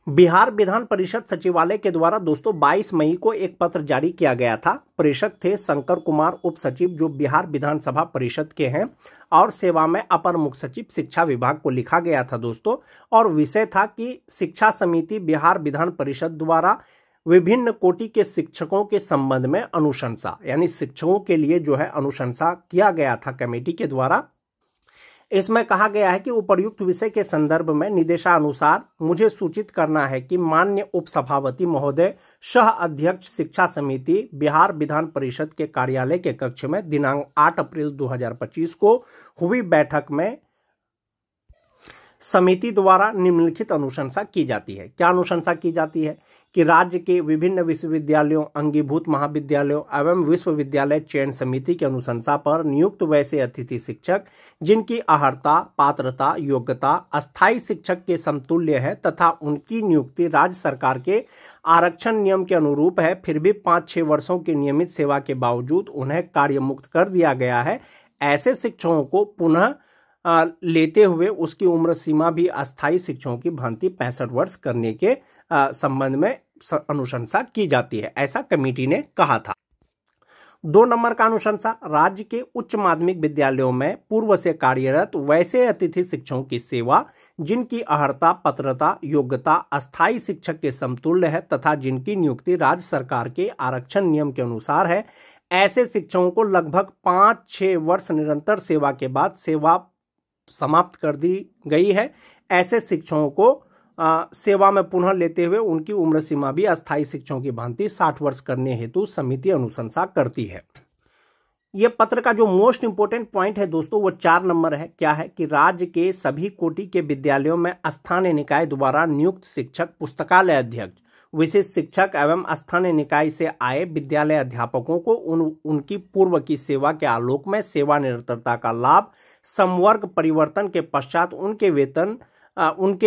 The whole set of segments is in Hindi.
बिहार विधान परिषद सचिवालय के द्वारा दोस्तों 22 मई को एक पत्र जारी किया गया था। प्रेषक थे शंकर कुमार उप सचिव, जो बिहार विधानसभा परिषद के हैं, और सेवा में अपर मुख्य सचिव शिक्षा विभाग को लिखा गया था दोस्तों। और विषय था कि शिक्षा समिति बिहार विधान परिषद द्वारा विभिन्न कोटि के शिक्षकों के संबंध में अनुशंसा, यानी शिक्षकों के लिए जो है अनुशंसा किया गया था कमेटी के द्वारा। इसमें कहा गया है कि उपर्युक्त विषय के संदर्भ में निर्देशानुसार मुझे सूचित करना है कि माननीय उप सभापति महोदय सह अध्यक्ष शिक्षा समिति बिहार विधान परिषद के कार्यालय के कक्ष में दिनांक 8 अप्रैल 2025 को हुई बैठक में समिति द्वारा निम्नलिखित अनुशंसा की जाती है। क्या अनुशंसा की जाती है कि राज्य के विभिन्न विश्वविद्यालयों, अंगीभूत महाविद्यालयों एवं विश्वविद्यालय चयन समिति की अनुशंसा पर नियुक्त वैसे अतिथि शिक्षक जिनकी अर्हता, पात्रता, योग्यता अस्थायी शिक्षक के समतुल्य है तथा उनकी नियुक्ति राज्य सरकार के आरक्षण नियम के अनुरूप है, फिर भी 5-6 वर्षों की नियमित सेवा के बावजूद उन्हें कार्यमुक्त कर दिया गया है, ऐसे शिक्षकों को पुनः लेते हुए उसकी उम्र सीमा भी अस्थायी शिक्षकों की भांति 65 वर्ष करने के संबंध में अनुशंसा की जाती है, ऐसा कमेटी ने कहा था। 2 नंबर का अनुशंसा, राज्य के उच्च माध्यमिक विद्यालयों में पूर्व से कार्यरत वैसे अतिथि शिक्षकों की सेवा जिनकी अर्हता, पात्रता, योग्यता अस्थायी शिक्षक के समतुल्य है तथा जिनकी नियुक्ति राज्य सरकार के आरक्षण नियम के अनुसार है, ऐसे शिक्षकों को लगभग 5-6 वर्ष निरंतर सेवा के बाद सेवा समाप्त कर दी गई है। ऐसे शिक्षकों को सेवा में पुनः लेते हुए उनकी उम्र सीमा भी अस्थायी शिक्षकों की भांति 60 वर्ष करने हेतु समिति अनुशंसा करती है। यह पत्र का जो मोस्ट इंपोर्टेंट पॉइंट है दोस्तों वो 4 नंबर है। क्या है कि राज्य के सभी कोटि के विद्यालयों में स्थानीय निकाय द्वारा नियुक्त शिक्षक, पुस्तकालय अध्यक्ष, विशिष्ट शिक्षक एवं स्थानीय निकाय से आए विद्यालय अध्यापकों को उनकी पूर्व की सेवा के आलोक में सेवा निरंतरता का लाभ, समवर्ग परिवर्तन के पश्चात उनके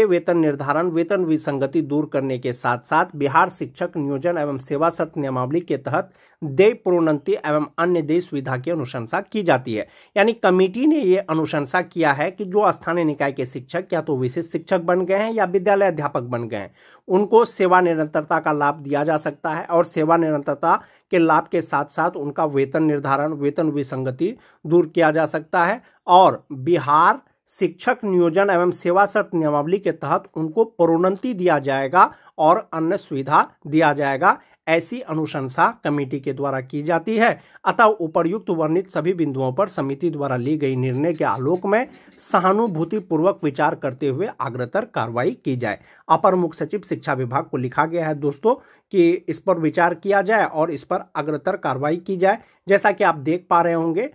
वेतन निर्धारण, वेतन विसंगति दूर करने के साथ साथ बिहार शिक्षक नियोजन एवं सेवा शर्त नियमावली के तहत देय प्रोन्नति एवं अन्य देय सुविधा की अनुशंसा की जाती है। यानी कमेटी ने ये अनुशंसा किया है कि जो स्थानीय निकाय के शिक्षक या तो विशिष्ट शिक्षक बन गए हैं या विद्यालय अध्यापक बन गए हैं, उनको सेवा निरंतरता का लाभ दिया जा सकता है और सेवा निरंतरता के लाभ के साथ साथ उनका वेतन निर्धारण, वेतन विसंगति दूर किया जा सकता है और बिहार शिक्षक नियोजन एवं सेवा शर्त नियमावली के तहत उनको प्रोन्नति दिया जाएगा और अन्य सुविधा दिया जाएगा, ऐसी अनुशंसा कमेटी के द्वारा की जाती है। अतः उपर्युक्त वर्णित सभी बिंदुओं पर समिति द्वारा ली गई निर्णय के आलोक में सहानुभूतिपूर्वक विचार करते हुए अग्रतर कार्रवाई की जाए। अपर मुख्य सचिव शिक्षा विभाग को लिखा गया है दोस्तों कि इस पर विचार किया जाए और इस पर अग्रतर कार्रवाई की जाए। जैसा कि आप देख पा रहे होंगे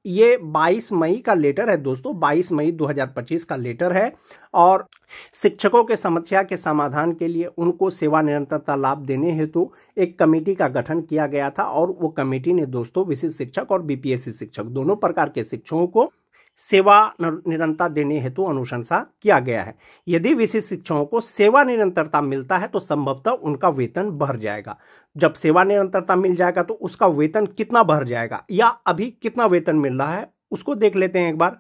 ये 22 मई का लेटर है दोस्तों, 22 मई 2025 का लेटर है और शिक्षकों के समस्या के समाधान के लिए उनको सेवा निरंतरता लाभ देने हेतु एक कमेटी का गठन किया गया था और वो कमेटी ने दोस्तों विशिष्ट शिक्षक और बीपीएससी शिक्षक दोनों प्रकार के शिक्षकों को सेवा निरंतरता देने हेतु अनुशंसा किया गया है। यदि विशिष्ट शिक्षकों को सेवा निरंतरता मिलता है तो संभवतः उनका वेतन बढ़ जाएगा। जब सेवा निरंतरता मिल जाएगा तो उसका वेतन कितना बढ़ जाएगा या अभी कितना वेतन मिल रहा है उसको देख लेते हैं एक बार।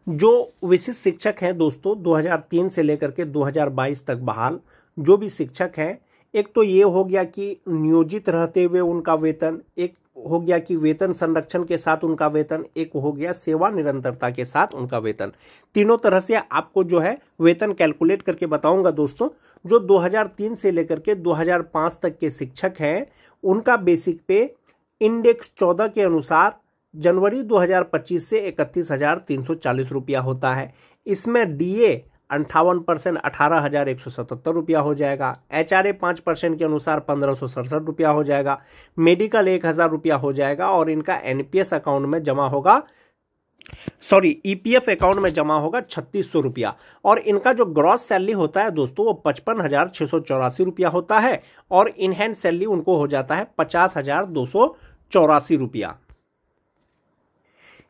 जो विशिष्ट शिक्षक हैं दोस्तों 2003 से लेकर के 2022 तक बहाल जो भी शिक्षक हैं, एक तो ये हो गया कि नियोजित रहते हुए उनका वेतन, एक हो गया कि वेतन संरक्षण के साथ उनका वेतन, एक हो गया सेवा निरंतरता के साथ उनका वेतन। तीनों तरह से आपको जो है वेतन कैलकुलेट करके बताऊंगा दोस्तों। जो 2003 से लेकर के 2005 तक के शिक्षक हैं उनका बेसिक पे इंडेक्स 14 के अनुसार जनवरी 2025 से 31,340 रुपया होता है। इसमें डीए 58% 18,177 रुपया हो जाएगा। एचआरए 5% के अनुसार 1,567 रुपया हो जाएगा। मेडिकल 1,000 रुपया हो जाएगा और इनका एनपीएस अकाउंट में जमा होगा, ईपीएफ अकाउंट में जमा होगा 3,600 रुपया और इनका जो ग्रॉस सैलरी होता है दोस्तों वो 55,684 रुपया होता है और इन हैंड सैलरी उनको हो जाता है 50,284 रुपया।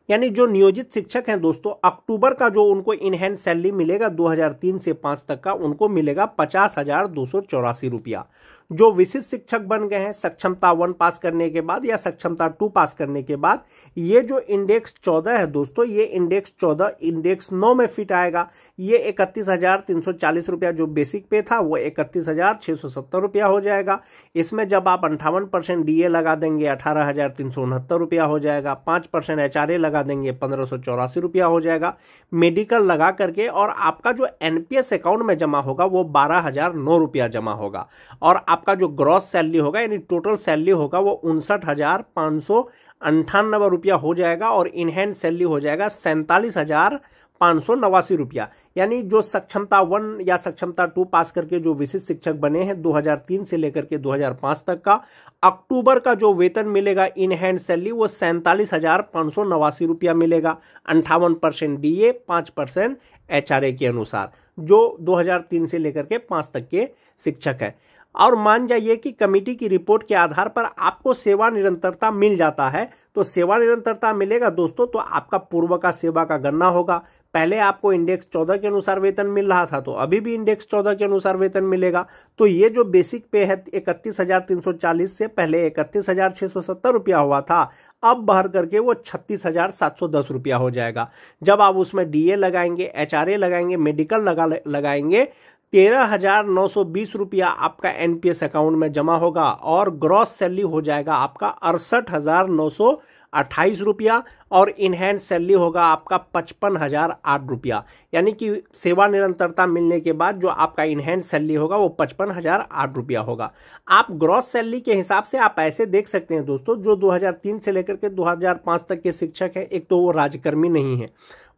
यानी जो नियोजित शिक्षक हैं दोस्तों अक्टूबर का जो उनको इन हैंड सैलरी मिलेगा 2003 से 5 तक का उनको मिलेगा 50,284 रुपया। जो विशिष्ट शिक्षक बन गए हैं सक्षमता 1 पास करने के बाद या सक्षमता 2 पास करने के बाद, ये जो इंडेक्स 14 है दोस्तों, ये इंडेक्स 14 इंडेक्स 9 में फिट आएगा। ये 31,340 रुपया जो बेसिक पे था वो 31,670 रुपया हो जाएगा। इसमें जब आप 58% डीए लगा देंगे 18,369 रुपया हो जाएगा। 5% एचआरए लगा देंगे 1,584 रुपया हो जाएगा। मेडिकल लगा करके और आपका जो एनपीएस अकाउंट में जमा होगा वो 12,009 रुपया जमा होगा। और आपका जो ग्रॉस सैलरी होगा यानी टोटल सैलरी होगा वो 59,598 रुपया हो जाएगा। और इन हैंड सैलरी हो जाएगा 47,589 रुपया। यानी जो सक्षमता 1 या सक्षमता 2 पास करके जो विशिष्ट शिक्षक बने हैं 2003 से लेकर के 2005 तक का, अक्टूबर का जो वेतन मिलेगा इन हैंड सैलरी वो 47,589 रुपया मिलेगा। 58% डीए, 5% एचआरए के अनुसार, जो 2003 से लेकर के 5 तक के शिक्षक है। और मान जाइए कि कमेटी की रिपोर्ट के आधार पर आपको सेवा निरंतरता मिल जाता है, तो सेवा निरंतरता मिलेगा दोस्तों तो आपका पूर्व का सेवा का गणना होगा। पहले आपको इंडेक्स 14 के अनुसार वेतन मिल रहा था, तो अभी भी इंडेक्स 14 के अनुसार वेतन मिलेगा। तो ये जो बेसिक पे है 31,340 से पहले 31,670 रुपया हुआ था, अब बढ़ करके वो 36,710 रुपया हो जाएगा। जब आप उसमें डीए लगाएंगे, एचआरए लगाएंगे, मेडिकल लगाएंगे, 13,920 रुपया आपका एनपीएस अकाउंट में जमा होगा। और ग्रॉस सैलरी हो जाएगा आपका 68,928 रुपया। और इन हैंड सैलरी होगा आपका 55,008 रुपया। यानी कि सेवा निरंतरता मिलने के बाद जो आपका इन हैंड सैलरी होगा वो 55,008 रुपया होगा। आप ग्रॉस सैलरी के हिसाब से आप ऐसे देख सकते हैं दोस्तों, जो 2003 से लेकर के 2005 तक के शिक्षक हैं, एक तो वो राज्यकर्मी नहीं है,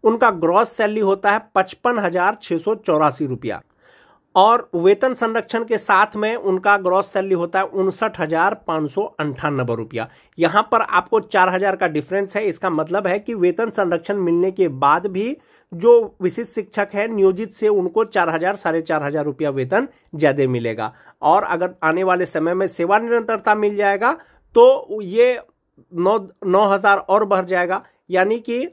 उनका ग्रॉस सैलरी होता है 55,684 रुपया। और वेतन संरक्षण के साथ में उनका ग्रॉस सैलरी होता है 59,598 रुपया। यहाँ पर आपको 4,000 का डिफरेंस है। इसका मतलब है कि वेतन संरक्षण मिलने के बाद भी जो विशिष्ट शिक्षक है नियोजित से उनको 4,000 4,500 रुपया वेतन ज्यादा मिलेगा। और अगर आने वाले समय में सेवा निरंतरता मिल जाएगा तो ये 9,000 और बढ़ जाएगा। यानी कि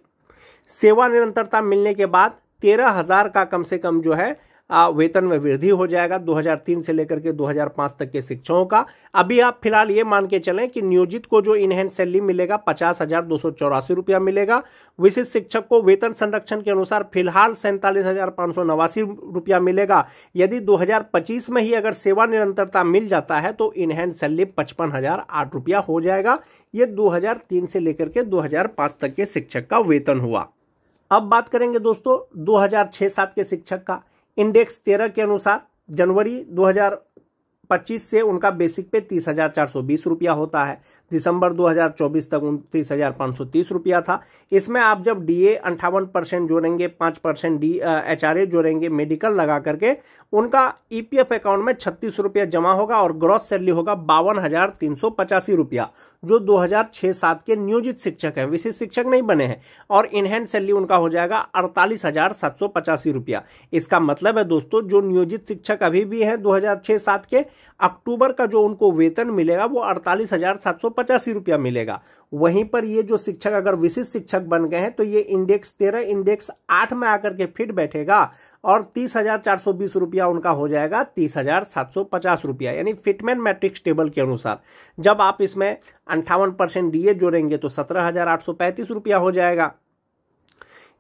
सेवा निरंतरता मिलने के बाद 13,000 का कम से कम जो है वेतन में वृद्धि हो जाएगा 2003 से लेकर के 2005 तक के शिक्षकों का। अभी आप फिलहाल ये मान के चलें कि नियोजित को जो इन हैंड सैलरी मिलेगा 50,284 रुपया मिलेगा। विशिष्ट शिक्षक को वेतन संरक्षण के अनुसार फिलहाल 47,589 रुपया मिलेगा। यदि 2025 में ही अगर सेवा निरंतरता मिल जाता है तो इन हैंड सैलरी 55,008 रुपया हो जाएगा। ये 2003 से लेकर के 2005 तक के शिक्षक का वेतन हुआ। अब बात करेंगे दोस्तों 2006-07 के शिक्षक का। इंडेक्स 13 के अनुसार जनवरी 2025 से उनका बेसिक पे 30,420 रुपया होता है। दिसंबर 2024 तक 29,530 रुपया था। इसमें आप जब डीए 58% जोड़ेंगे, 5% एचआरए जोड़ेंगे, मेडिकल लगा करके उनका ईपीएफ अकाउंट में 36 रुपया जमा होगा। और ग्रॉस सैलरी होगा 52,385 रुपया, जो 2006-07 के नियोजित शिक्षक हैं, विशिष्ट शिक्षक नहीं बने हैं। और इन हैंड सैलरी उनका हो जाएगा 48,785 रुपया। इसका मतलब है दोस्तों जो नियोजित शिक्षक अभी भी हैं 2006-07 के, अक्टूबर का जो उनको वेतन मिलेगा वो 48,785 रुपया मिलेगा। वहीं पर ये जो शिक्षक अगर विशिष्ट शिक्षक बन गए हैं तो ये इंडेक्स 13 इंडेक्स 8 में आकर के फिट बैठेगा और 30,420 रुपया उनका हो जाएगा 30,750 रुपया, यानी फिटमैन मैट्रिक्स टेबल के अनुसार। जब आप इसमें 58% डीए जोड़ेंगे तो 17,835 रुपया हो जाएगा।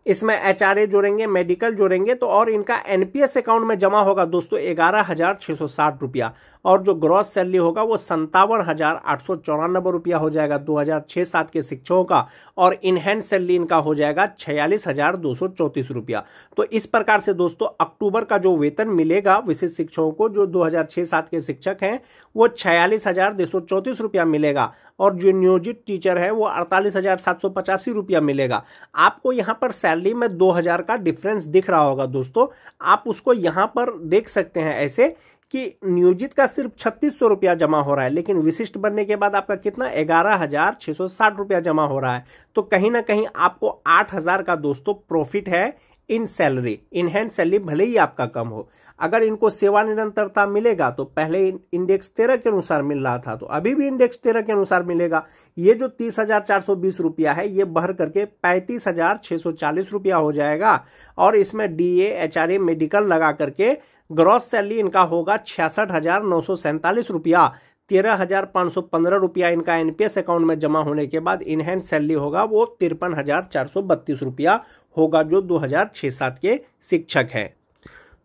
इसमें एचआरए जोड़ेंगे, मेडिकल जोड़ेंगे तो और इनका एनपीएस अकाउंट में जमा होगा दोस्तों 11,660 रुपया। और जो ग्रॉस सैलरी होगा वो 57,894 रुपया हो जाएगा 2006-07 के शिक्षकों का। और इन हैंड सैलरी इनका हो जाएगा 46,234 रुपया। तो इस प्रकार से दोस्तों अक्टूबर का जो वेतन मिलेगा विशिष्ट शिक्षकों को जो 2006-07 के शिक्षक हैं वो 46,234 रुपया मिलेगा। और जो नियोजित टीचर है वो 48,785 रुपया मिलेगा। आपको यहाँ पर सैलरी में 2,000 का डिफरेंस दिख रहा होगा दोस्तों। आप उसको यहाँ पर देख सकते हैं ऐसे कि नियोजित का सिर्फ 3600 रुपया जमा हो रहा है, लेकिन विशिष्ट बनने के बाद आपका कितना 11,660 रुपया जमा हो रहा है। तो कहीं ना कहीं आपको 8,000 का दोस्तों प्रॉफिट है इन सैलरी, इनहैंस सैलरी भले ही आपका कम हो। अगर इनको सेवा निरंतरता मिलेगा तो पहले इंडेक्स 13 के अनुसार मिल रहा था, तो अभी भी इंडेक्स 13 के अनुसार मिलेगा। ये जो 30,420 रुपया है ये बढ़ करके 35,640 रुपया हो जाएगा। और इसमें DA HRA मेडिकल लगा करके ग्रॉस सैलरी इनका होगा 66,947 रुपया। 13,515 रुपया इनका NPS अकाउंट में जमा होने के बाद इनहैंस सैलरी होगा वो 53,432 रुपया होगा, जो 2006-07 के शिक्षक हैं।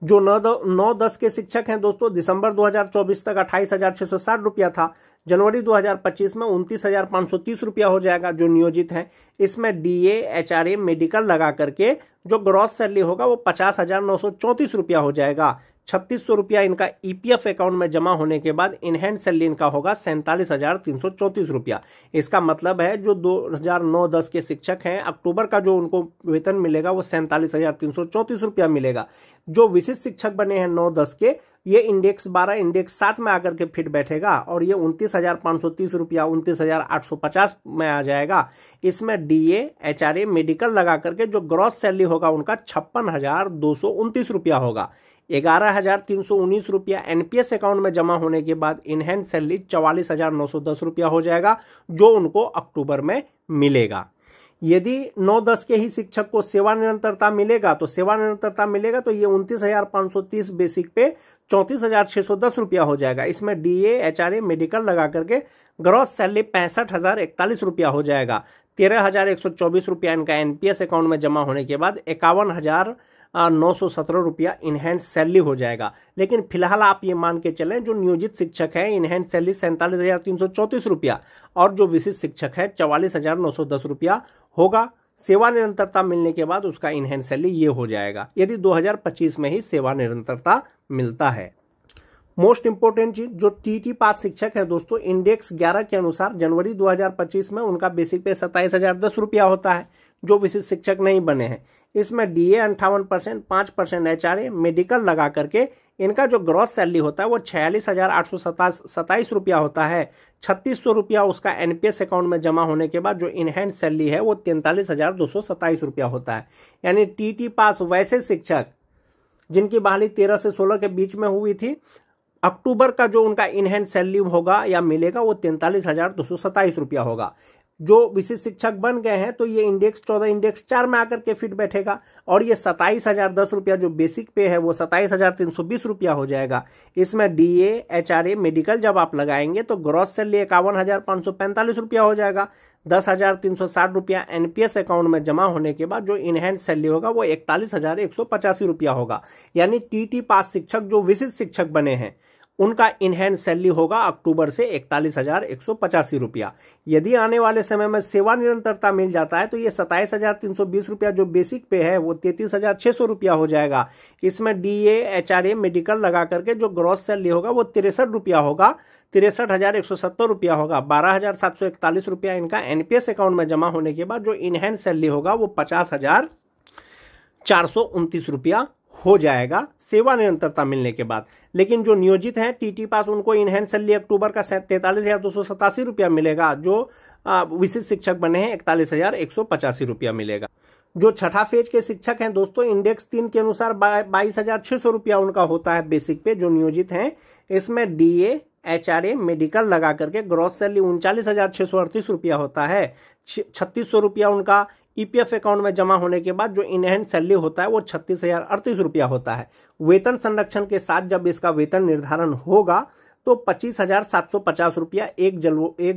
जो 9-10 के शिक्षक हैं दोस्तों, दिसंबर 2024 तक 28,660 रुपया था। जनवरी 2025 में 29,530 रुपया हो जाएगा जो नियोजित हैं। इसमें DA HRA मेडिकल लगा करके जो ग्रॉस सैलरी होगा वो 50,934 रुपया हो जाएगा। 3,600 रुपया इनका EPF अकाउंट में जमा होने के बाद इनहैंस सैलरी इनका होगा 47,334 रुपया। इसका मतलब है जो 2009-10 के शिक्षक हैं, अक्टूबर का जो उनको वेतन मिलेगा वो 47,334 रुपया मिलेगा। जो विशिष्ट शिक्षक बने हैं 9-10 के, ये इंडेक्स 12 इंडेक्स 7 में आकर के फिट बैठेगा और ये 29,530 रुपया 29,850 में आ जाएगा। इसमें DA HRA मेडिकल लगा करके जो ग्रॉस सैलरी होगा उनका 56,229 रुपया होगा। 11,319 रुपया NPS अकाउंट में जमा होने के बाद इनहैंस सैलरी 44,910 रुपया हो जाएगा, जो उनको अक्टूबर में मिलेगा। यदि 9-10 के ही शिक्षक को सेवा निरंतरता मिलेगा तो ये 29,530 बेसिक पे 34,610 रुपया हो जाएगा। इसमें DA HRA मेडिकल लगा करके ग्रॉस सैलरी 65,041 रुपया हो जाएगा। 13,124 रुपया इनका NPS अकाउंट में जमा होने के बाद 51,917 रुपया इनहैंस सैलरी हो जाएगा। लेकिन फिलहाल आप ये मान के चलें जो नियोजित शिक्षक है इनहैंस सैलरी 47,334 रुपया और जो विशिष्ट शिक्षक है 44,910 रुपया होगा। सेवा निरंतरता मिलने के बाद उसका इनहैंस सैलरी ये हो जाएगा, यदि 2025 में ही सेवा निरंतरता मिलता है। मोस्ट इंपोर्टेंट चीज, जो TT पास शिक्षक है दोस्तों, इंडेक्स 11 के अनुसार जनवरी 2025 में उनका बेसिक पे 27,010 रुपया होता है। जो विशिष्ट शिक्षक नहीं बने हैं, इसमें DA 58%, 5% HRA मेडिकल लगा करके इनका जो ग्रॉस सैलरी होता है वो 46,827 रुपया होता है। 3,600 रुपया उसका NPS अकाउंट में जमा होने के बाद जो इनहैंस सैलरी है वो 43,227 रुपया होता है। यानी TT पास वैसे शिक्षक जिनकी बहाली 13 से 16 के बीच में हुई थी, अक्टूबर का जो उनका इनहैंस सैलरी होगा या मिलेगा वो 43,227 रुपया होगा। जो विशिष्ट शिक्षक बन गए हैं तो ये इंडेक्स 14 इंडेक्स 4 में आकर के फिट बैठेगा और ये 27,010 रुपया जो बेसिक पे है वो 27,320 रुपया हो जाएगा। इसमें DA HRA मेडिकल जब आप लगाएंगे तो ग्रॉस सैलरी 51,545 रुपया हो जाएगा। 10,360 रुपया NPS अकाउंट में जमा होने के बाद जो इनहैंस सैलरी होगा वो 41,185 रुपया होगा। यानी TT पास शिक्षक जो विशिष्ट शिक्षक बने हैं उनका इनहैंस सैलरी होगा अक्टूबर से 41,185 रुपया। यदि आने वाले समय में सेवा निरंतरता मिल जाता है तो ये 27,320 रुपया जो बेसिक पे है वो 33,600 रुपया हो जाएगा। इसमें DA HRA मेडिकल लगा करके जो ग्रॉस सैलरी होगा वो 63 रुपया होगा, 63,170 रुपया होगा। 12,741 रुपया इनका NPS अकाउंट में जमा होने के बाद जो इनहैंस सैलरी होगा वो 50,429 रुपया हो जाएगा सेवा निरंतरता मिलने के बाद। लेकिन जो नियोजित हैं TT पास उनको इनहैंस सैलरी अक्टूबर का 43,287 रुपया मिलेगा। जो विशिष्ट शिक्षक बने हैं 41,185 रुपया मिलेगा। जो छठा फेज के शिक्षक हैं दोस्तों, इंडेक्स 3 के अनुसार 22,600 रुपया उनका होता है बेसिक पे जो नियोजित हैं। इसमें DA HRA मेडिकल लगा करके ग्रॉस सैलरी 39,638 रुपया होता है। 3,600 रुपया उनका EPF अकाउंट में जमा होने के बाद जो इनहैंस सैलरी होता है वो 36,038 रुपया होता है। वेतन संरक्षण के साथ जब इसका वेतन निर्धारण होगा तो 25,750 रुपया 1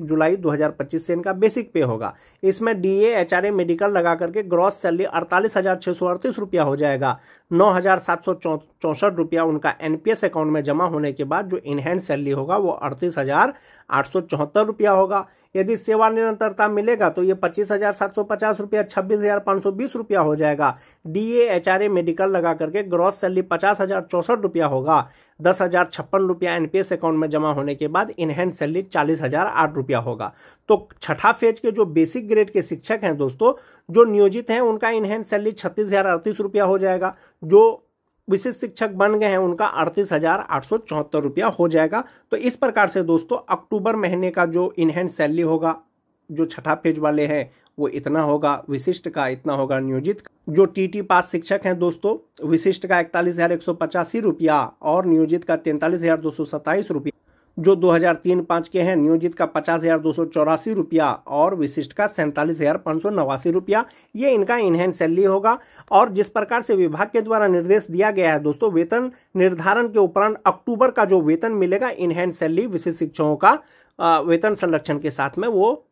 जुलाई 2025 से इनका बेसिक पे होगा। इसमें DA HRA मेडिकल लगा करके ग्रॉस सैलरी 48,638 रुपया हो जाएगा। 9,764 रुपया उनका NPS अकाउंट में जमा होने के बाद जो इनहैंस सैलरी होगा वो 38,874 रुपया होगा। यदि सेवा निरंतरता मिलेगा तो ये 25,750 रुपया 26,520 रुपया हो जाएगा। DA HRA मेडिकल लगा करके ग्रॉस सैलरी 50,064 रुपया होगा। 10,056 रुपया NPS अकाउंट में जमा होने के बाद इनहैंस सैलरी 40,008 रुपया होगा। तो छठा फेज के जो बेसिक ग्रेड के शिक्षक हैं दोस्तों, जो नियोजित हैं उनका इनहैंस सैलरी 36,038 रुपया हो जाएगा। जो विशिष्ट शिक्षक बन गए हैं उनका 38,874 रुपया हो जाएगा। तो इस प्रकार से दोस्तों अक्टूबर महीने का जो इनहैंस सैलरी होगा जो छठा फेज वाले हैं वो इतना होगा, विशिष्ट का इतना होगा, नियोजित जो टीटी पास शिक्षक हैं दोस्तों, विशिष्ट का 41,185 रुपया और नियोजित का 43,227 रुपया। जो 2003-5 के हैं, नियोजित का 50,284 रुपया और विशिष्ट का 47,589 रुपया। ये इनका इनहैंस सैलरी होगा। और जिस प्रकार से विभाग के द्वारा निर्देश दिया गया है दोस्तों, वेतन निर्धारण के उपरांत अक्टूबर का जो वेतन मिलेगा इनहैंस सैलरी विशेष शिक्षकों का वेतन संरक्षण के साथ में वो